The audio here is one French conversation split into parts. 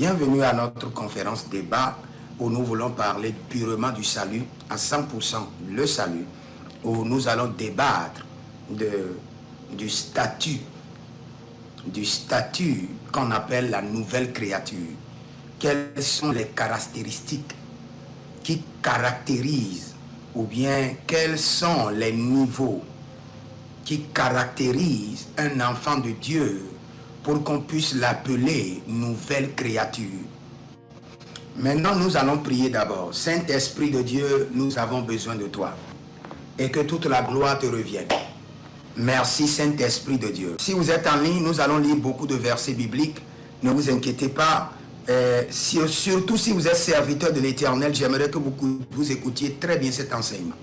Bienvenue à notre conférence débat où nous voulons parler purement du salut, à 100% le salut, où nous allons débattre du statut qu'on appelle la nouvelle créature. Quelles sont les caractéristiques qui caractérisent, ou bien quels sont les niveaux qui caractérisent un enfant de Dieu pour qu'on puisse l'appeler nouvelle créature. Maintenant, nous allons prier d'abord. Saint-Esprit de Dieu, nous avons besoin de toi. Et que toute la gloire te revienne. Merci Saint-Esprit de Dieu. Si vous êtes en ligne, nous allons lire beaucoup de versets bibliques. Ne vous inquiétez pas. Surtout si vous êtes serviteur de l'Éternel, j'aimerais que vous écoutiez très bien cet enseignement.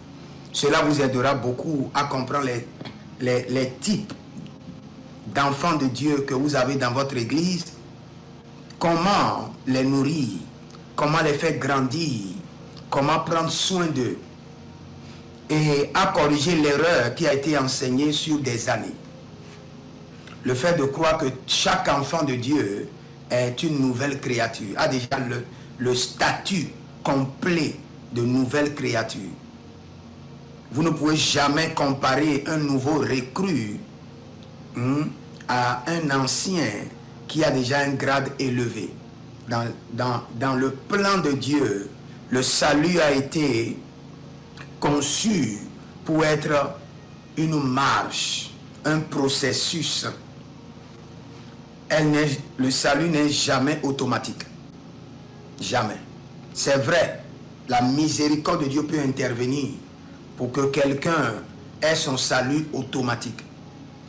Cela vous aidera beaucoup à comprendre les types d'enfants de Dieu que vous avez dans votre église, comment les nourrir, comment les faire grandir, comment prendre soin d'eux et à corriger l'erreur qui a été enseignée sur des années. Le fait de croire que chaque enfant de Dieu est une nouvelle créature, a déjà le statut complet de nouvelle créature. Vous ne pouvez jamais comparer un nouveau recrue à un ancien qui a déjà un grade élevé. Dans le plan de Dieu, le salut a été conçu pour être une marche, un processus. Le salut n'est jamais automatique. Jamais. C'est vrai, la miséricorde de Dieu peut intervenir pour que quelqu'un ait son salut automatique.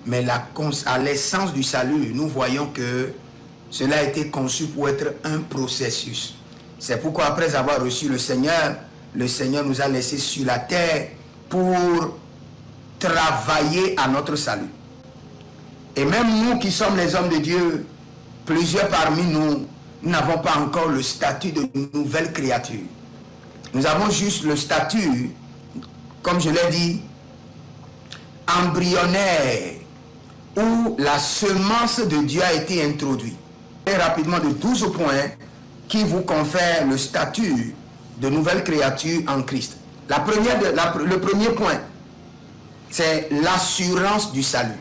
Mais à l'essence du salut, nous voyons que cela a été conçu pour être un processus. C'est pourquoi après avoir reçu le Seigneur nous a laissés sur la terre pour travailler à notre salut. Et même nous qui sommes les hommes de Dieu, plusieurs parmi nous n'avons pas encore le statut de nouvelle créature. Nous avons juste le statut, comme je l'ai dit, embryonnaire, où la semence de Dieu a été introduite. Et rapidement de 12 points qui vous confèrent le statut de nouvelle créature en Christ. Le premier point, c'est l'assurance du salut.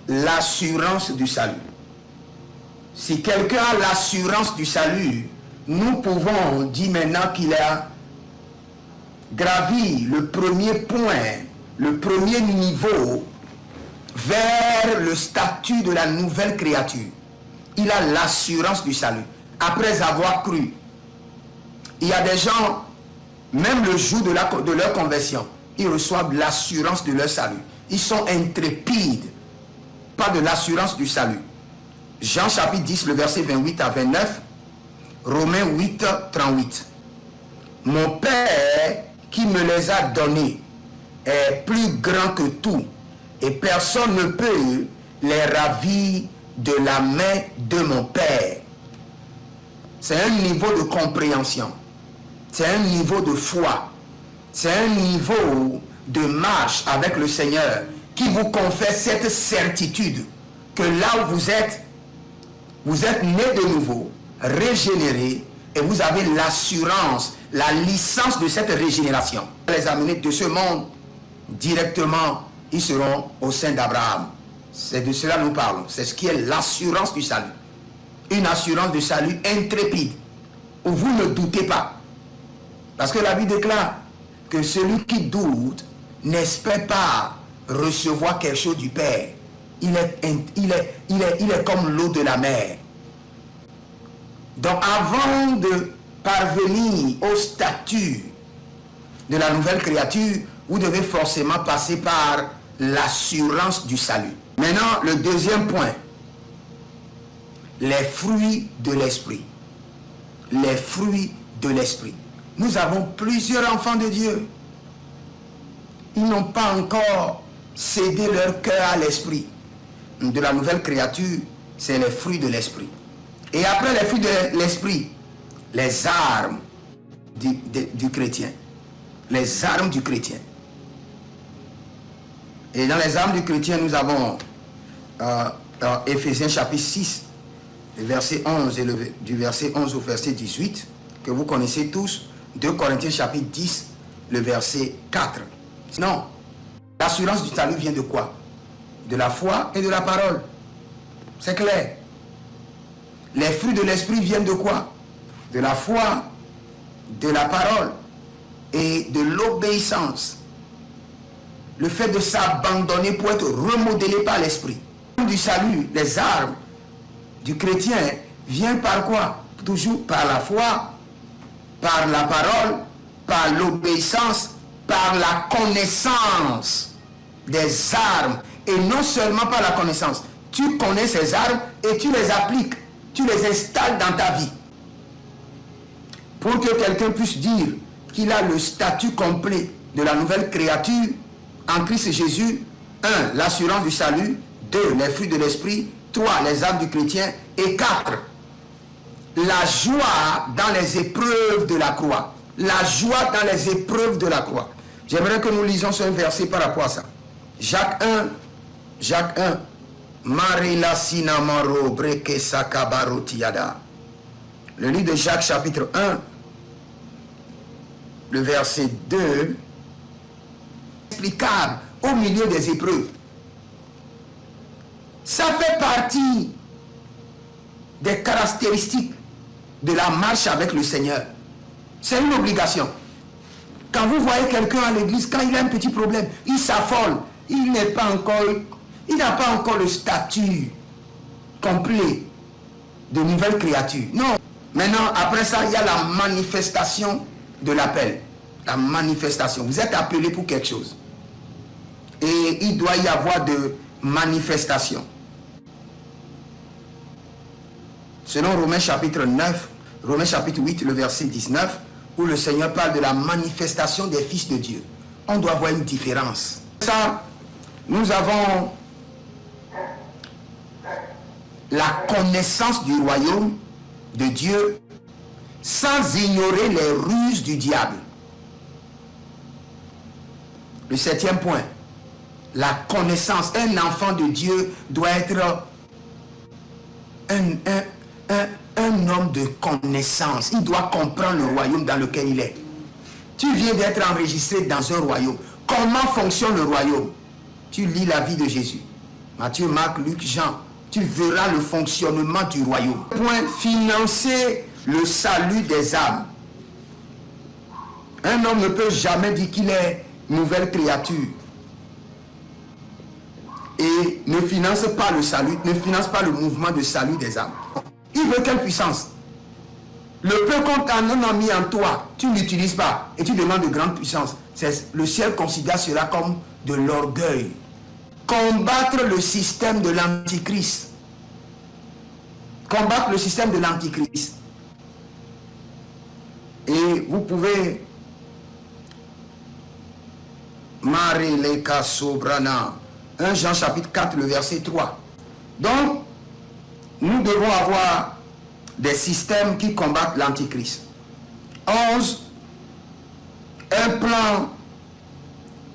L'assurance du salut. Si quelqu'un a l'assurance du salut, nous pouvons dire maintenant qu'il a gravi le premier point, le premier niveau vers le statut de la nouvelle créature. Il a l'assurance du salut. Après avoir cru, il y a des gens, même le jour de leur conversion, ils reçoivent l'assurance de leur salut. Ils sont intrépides, pas de l'assurance du salut. Jean chapitre 10, le verset 28 à 29, Romains 8, 38. Mon Père qui me les a donnés est plus grand que tout, et personne ne peut les ravir de la main de mon Père. C'est un niveau de compréhension. C'est un niveau de foi. C'est un niveau de marche avec le Seigneur qui vous confère cette certitude que là où vous êtes né de nouveau, régénéré, et vous avez l'assurance, la licence de cette régénération. Les amener de ce monde directement, ils seront au sein d'Abraham. C'est de cela que nous parlons. C'est ce qui est l'assurance du salut. Une assurance de salut intrépide, où vous ne doutez pas. Parce que la Bible déclare que celui qui doute n'espère pas recevoir quelque chose du Père. Il est comme l'eau de la mer. Donc avant de parvenir au statut de la nouvelle créature, vous devez forcément passer par l'assurance du salut. Maintenant, le deuxième point, les fruits de l'esprit. Les fruits de l'esprit. Nous avons plusieurs enfants de Dieu. Ils n'ont pas encore cédé leur cœur à l'esprit. De la nouvelle créature, c'est les fruits de l'esprit. Et après les fruits de l'esprit, les armes du chrétien. Les armes du chrétien. Et dans les armes du chrétien, nous avons Éphésiens chapitre 6, verset 11 et du verset 11 au verset 18, que vous connaissez tous, 2 Corinthiens chapitre 10, le verset 4. Non, l'assurance du salut vient de quoi? De la foi et de la parole. C'est clair. Les fruits de l'esprit viennent de quoi? De la foi, de la parole et de l'obéissance. Le fait de s'abandonner pour être remodelé par l'esprit. Du salut, les armes du chrétien viennent par quoi? Toujours par la foi, par la parole, par l'obéissance, par la connaissance des armes. Et non seulement par la connaissance. Tu connais ces armes et tu les appliques. Tu les installes dans ta vie. Pour que quelqu'un puisse dire qu'il a le statut complet de la nouvelle créature en Christ Jésus. 1. L'assurance du salut. 2. Les fruits de l'esprit. 3. Les armes du chrétien. Et 4. La joie dans les épreuves de la croix. La joie dans les épreuves de la croix. J'aimerais que nous lisions ce verset par rapport à ça. Jacques 1. Jacques 1. Marila sinamaro breke sakabarotiada. Le livre de Jacques chapitre 1, le verset 2, explicable au milieu des épreuves. Ça fait partie des caractéristiques de la marche avec le Seigneur. C'est une obligation. Quand vous voyez quelqu'un à l'église, quand il a un petit problème, il s'affole, il n'a pas encore le statut complet de nouvelle créature. Non. Maintenant, après ça, il y a la manifestation de l'appel. La manifestation. Vous êtes appelé pour quelque chose. Et il doit y avoir de manifestation. Selon Romains chapitre 9, Romains chapitre 8, le verset 19, où le Seigneur parle de la manifestation des fils de Dieu. On doit avoir une différence. Ça, nous avons la connaissance du royaume de Dieu sans ignorer les ruses du diable. Le 7e point, la connaissance. Un enfant de Dieu doit être un homme de connaissance. Il doit comprendre le royaume dans lequel il est. Tu viens d'être enregistré dans un royaume. Comment fonctionne le royaume? Tu lis la vie de Jésus. Matthieu, Marc, Luc, Jean. Tu verras le fonctionnement du royaume. Point, financer le salut des âmes. Un homme ne peut jamais dire qu'il est nouvelle créature et ne finance pas le salut, ne finance pas le mouvement de salut des âmes. Il veut quelle puissance? Le peu qu'on a mis en toi, tu ne l'utilises pas et tu demandes de grande puissance. Le ciel considère cela comme de l'orgueil. Combattre le système de l'antichrist. Combattre le système de l'antichrist. Et vous pouvez Marileka Sobrana. 1 Jean chapitre 4, le verset 3. Donc, nous devons avoir des systèmes qui combattent l'antichrist. 11. Un plan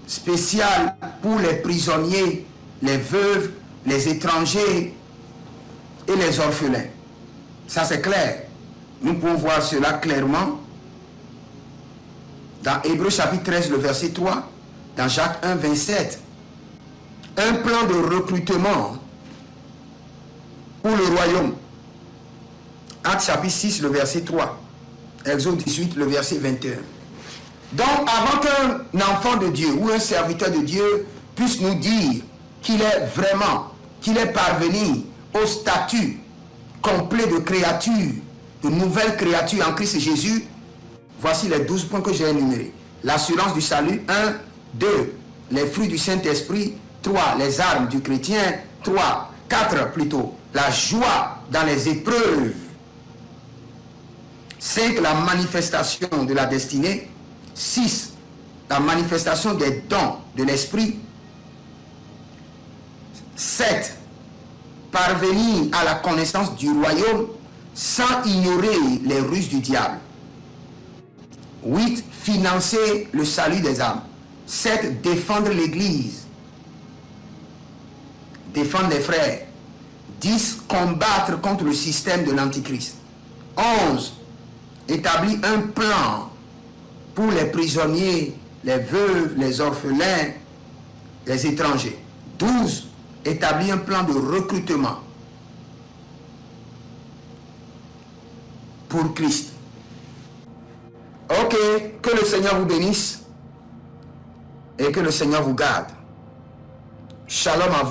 spécial pour les prisonniers, les veuves, les étrangers et les orphelins. Ça c'est clair. Nous pouvons voir cela clairement dans Hébreux chapitre 13, le verset 3, dans Jacques 1, 27. Un plan de recrutement pour le royaume. Actes chapitre 6, le verset 3. Exode 18, le verset 21. Donc, avant qu'un enfant de Dieu ou un serviteur de Dieu puisse nous dire qu'il est parvenu au statut complet de créature, de nouvelle créature en Christ Jésus, voici les 12 points que j'ai énumérés. L'assurance du salut, 1, 2, les fruits du Saint-Esprit, 3, les armes du chrétien, 4 plutôt, la joie dans les épreuves, 5, la manifestation de la destinée, 6, la manifestation des dons de l'esprit, 7, parvenir à la connaissance du royaume sans ignorer les ruses du diable, 8, financer le salut des âmes, 7, défendre l'église, défendre les frères, 10. Combattre contre le système de l'Antichrist. 11. Établir un plan pour les prisonniers, les veuves, les orphelins, les étrangers. 12. Établir un plan de recrutement pour Christ. Ok, que le Seigneur vous bénisse et que le Seigneur vous garde. Shalom à vous.